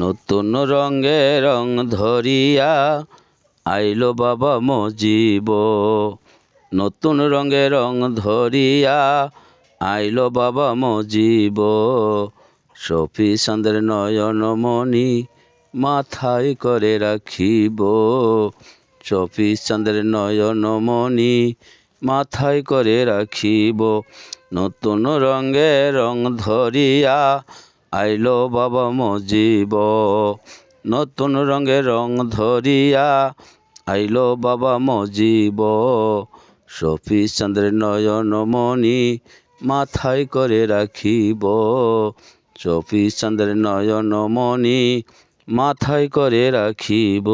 নতুন রঙে রং ধরিয়া আইলো বাবা মজিব। নতুন রঙে রং ধরিয়া আইলো বাবা মজিব। শফি চাঁদের নয়ন মণি মাথায় করে রাখিব। শফি চাঁদের নয়ন মণি মাথায় করে রাখিব। নতুন রঙে রং ধরিয়া আইলো বাবা মজিব। নতুন রঙে রং ধরিয়া আইলো বাবা মজিব। শফি চাঁদের নয়ন মণি মাথায় করে রাখিব। শফি চাঁদের নয়ন মণি মাথায় করে রাখিব।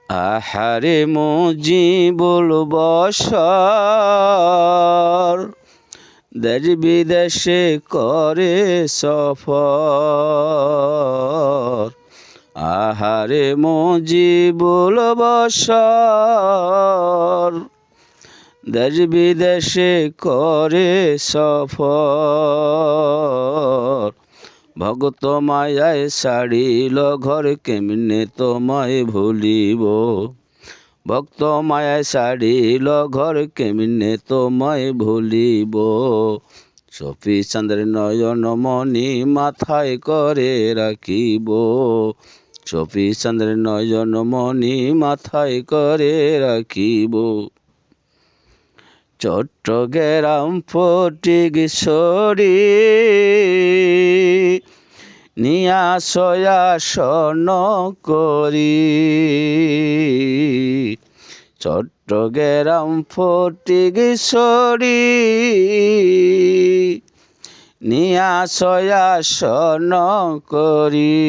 আহারে মুজিবুল বশর দেশ বিদেশে করে সফর। আহারে মুজিবুল বশর দেশ বিদেশে করে সফর। ভগত মায়ায় ছাড়িল ঘর কেমনে তোমায় ভুলিব। ভক্ত মায়ায় ছাড়িল ঘর কেমনে তোমায় ভুলিব। শফি চাঁদের নয়ন মণি মাথায় করে রাখিব। শফি চাঁদের নয়ন মণি মাথায় করে রাখিব। চট্টগ্রাম ফটিকছড়ি নিয়া আসন করি। চট্টগ্রাম ফটিকছড়ি নিয়া আসন করি।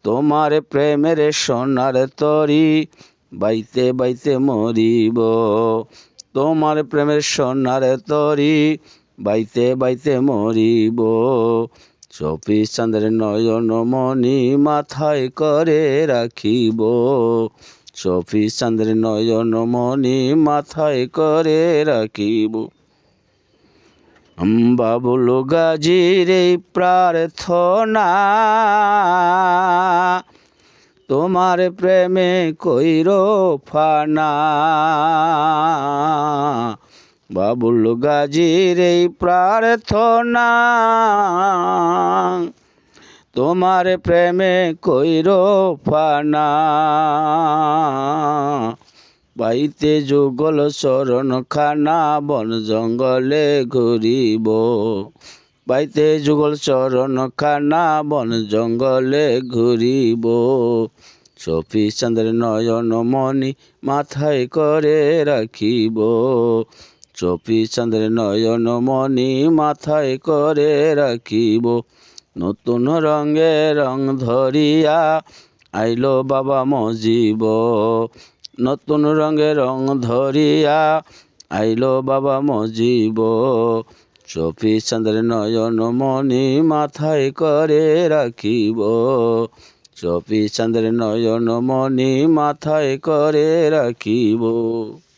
তোমার প্রেমের সোনার তরি বাইতে বাইতে মরিব। তোমার প্রেমের সোনার তরি বাইতে বাইতে মরিব। শফি চাঁদের নয়ন মণি মাথায় করে রাখিব। শফি চাঁদের নয়ন মণি মাথায় করে রাখিব। বাবুল গাজীর এই প্রার্থনা তোমার প্রেমে কইরো ফানা। বাবুল গাজীর এই প্রার্থনা তোমার প্রেমে কইরো ফানা। পাইতে যুগল চরণ খানা বন জঙ্গলে ঘুরিব। পাইতে যুগল চরণ খানা বন জঙ্গলে ঘুরিব। শফি চাঁদের নয়ন মণি মাথায় করে রাখিব। শফি চাঁদের নয়ন মণি মাথায় করে রাখিব। নতুন রঙে রং ধরিয়া আইলো বাবা মজিব। নতুন রঙে রং ধরিয়া আইলো বাবা মজিব। শফি চাঁদের নয়ন মণি মাথায় করে রাখিব। শফি চাঁদের নয়ন মণি মাথায় করে রাখিব।